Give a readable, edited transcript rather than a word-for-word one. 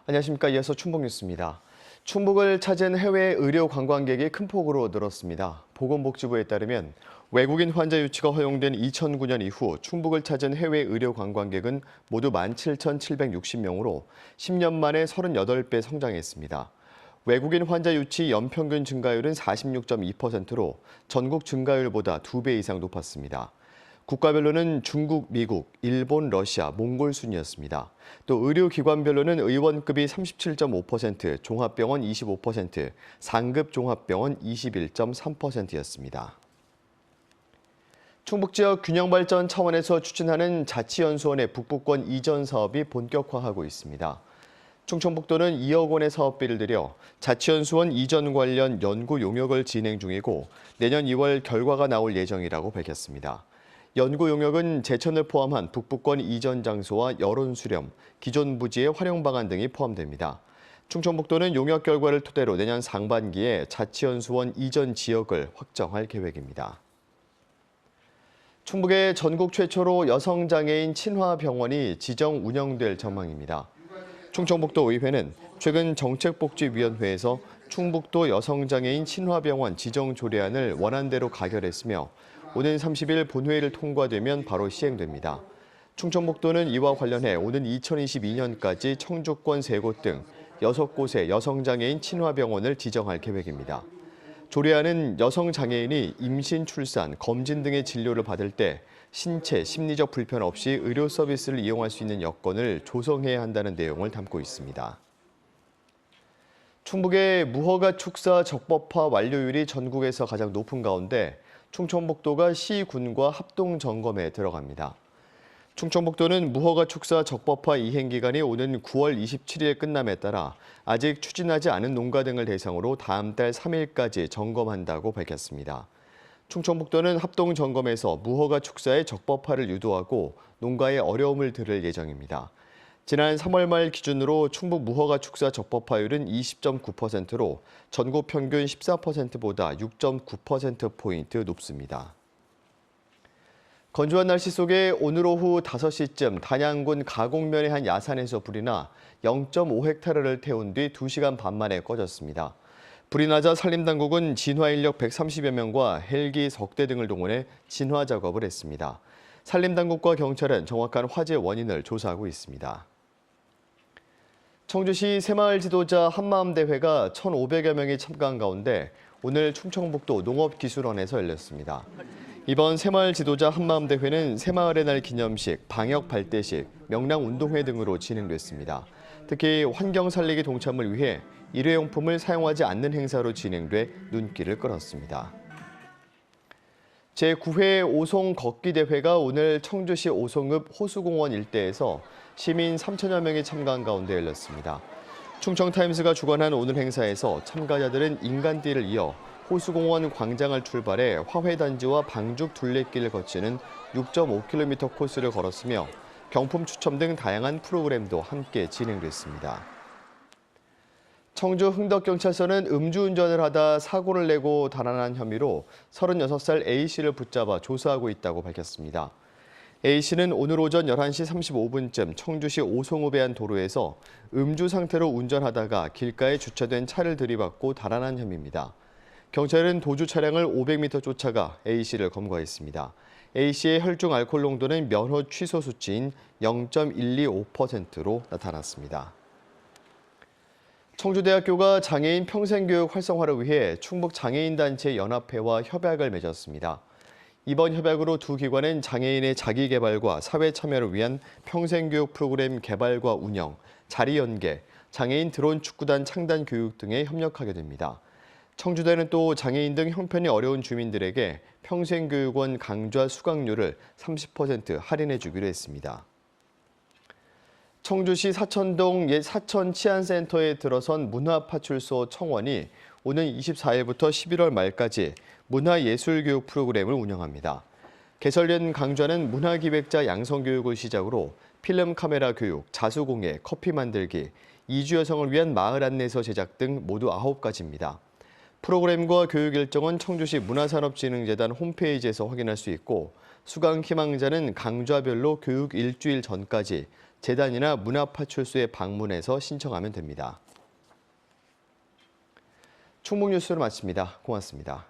안녕하십니까. 이어서 충북 뉴스입니다. 충북을 찾은 해외 의료 관광객이 큰 폭으로 늘었습니다. 보건복지부에 따르면 외국인 환자 유치가 허용된 2009년 이후 충북을 찾은 해외 의료 관광객은 모두 17,760명으로 10년 만에 38배 성장했습니다. 외국인 환자 유치 연평균 증가율은 46.2%로 전국 증가율보다 2배 이상 높았습니다. 국가별로는 중국, 미국, 일본, 러시아, 몽골 순이었습니다. 또 의료기관별로는 의원급이 37.5%, 종합병원 25%, 상급 종합병원 21.3%였습니다. 충북 지역 균형발전 차원에서 추진하는 자치연수원의 북부권 이전 사업이 본격화하고 있습니다. 충청북도는 2억 원의 사업비를 들여 자치연수원 이전 관련 연구 용역을 진행 중이고 내년 2월 결과가 나올 예정이라고 밝혔습니다. 연구 용역은 제천을 포함한 북부권 이전 장소와 여론 수렴, 기존 부지의 활용 방안 등이 포함됩니다. 충청북도는 용역 결과를 토대로 내년 상반기에 자치연수원 이전 지역을 확정할 계획입니다. 충북의 전국 최초로 여성장애인 친화병원이 지정 운영될 전망입니다. 충청북도 의회는 최근 정책복지위원회에서 충북도 여성장애인 친화병원 지정 조례안을 원안대로 가결했으며 오는 30일 본회의를 통과되면 바로 시행됩니다. 충청북도는 이와 관련해 오는 2022년까지 청주권 3곳 등 6곳의 여성장애인 친화병원을 지정할 계획입니다. 조례안은 여성장애인이 임신, 출산, 검진 등의 진료를 받을 때 신체, 심리적 불편 없이 의료 서비스를 이용할 수 있는 여건을 조성해야 한다는 내용을 담고 있습니다. 충북의 무허가 축사 적법화 완료율이 전국에서 가장 높은 가운데 충청북도가 시, 군과 합동 점검에 들어갑니다. 충청북도는 무허가 축사 적법화 이행 기간이 오는 9월 27일 끝남에 따라 아직 추진하지 않은 농가 등을 대상으로 다음 달 3일까지 점검한다고 밝혔습니다. 충청북도는 합동 점검에서 무허가 축사의 적법화를 유도하고 농가의 어려움을 들을 예정입니다. 지난 3월 말 기준으로 충북 무허가 축사 적법화율은 20.9%로 전국 평균 14%보다 6.9%포인트 높습니다. 건조한 날씨 속에 오늘 오후 5시쯤 단양군 가곡면의 한 야산에서 불이 나 0.5헥타르를 태운 뒤 2시간 반 만에 꺼졌습니다. 불이 나자 산림당국은 진화 인력 130여 명과 헬기, 석대 등을 동원해 진화 작업을 했습니다. 산림당국과 경찰은 정확한 화재 원인을 조사하고 있습니다. 청주시 새마을 지도자 한마음대회가 1,500여 명이 참가한 가운데 오늘 충청북도 농업기술원에서 열렸습니다. 이번 새마을 지도자 한마음대회는 새마을의 날 기념식, 방역 발대식, 명랑 운동회 등으로 진행됐습니다. 특히 환경 살리기 동참을 위해 일회용품을 사용하지 않는 행사로 진행돼 눈길을 끌었습니다. 제9회 오송 걷기 대회가 오늘 청주시 오송읍 호수공원 일대에서 시민 3천여 명이 참가한 가운데 열렸습니다. 충청타임스가 주관한 오늘 행사에서 참가자들은 인간띠를 이어 호수공원 광장을 출발해 화훼단지와 방죽 둘레길을 거치는 6.5km 코스를 걸었으며 경품 추첨 등 다양한 프로그램도 함께 진행됐습니다. 청주 흥덕경찰서는 음주운전을 하다 사고를 내고 달아난 혐의로 36살 A씨를 붙잡아 조사하고 있다고 밝혔습니다. A씨는 오늘 오전 11시 35분쯤 청주시 오송읍의 한 도로에서 음주 상태로 운전하다가 길가에 주차된 차를 들이받고 달아난 혐의입니다. 경찰은 도주 차량을 500m 쫓아가 A씨를 검거했습니다. A씨의 혈중 알코올 농도는 면허 취소 수치인 0.125%로 나타났습니다. 청주대학교가 장애인 평생교육 활성화를 위해 충북장애인단체 연합회와 협약을 맺었습니다. 이번 협약으로 두 기관은 장애인의 자기개발과 사회 참여를 위한 평생교육 프로그램 개발과 운영, 자리 연계, 장애인 드론 축구단 창단 교육 등에 협력하게 됩니다. 청주대는 또 장애인 등 형편이 어려운 주민들에게 평생교육원 강좌 수강료를 30% 할인해 주기로 했습니다. 청주시 사천동 옛 사천치안센터에 들어선 문화파출소 청원이 오는 24일부터 11월 말까지 문화예술교육 프로그램을 운영합니다. 개설된 강좌는 문화기획자 양성교육을 시작으로 필름 카메라 교육, 자수공예, 커피 만들기, 이주 여성을 위한 마을 안내서 제작 등 모두 9가지입니다. 프로그램과 교육 일정은 청주시 문화산업진흥재단 홈페이지에서 확인할 수 있고 수강 희망자는 강좌별로 교육 일주일 전까지 재단이나 문화파출소에 방문해서 신청하면 됩니다. 충북 뉴스를 마칩니다. 고맙습니다.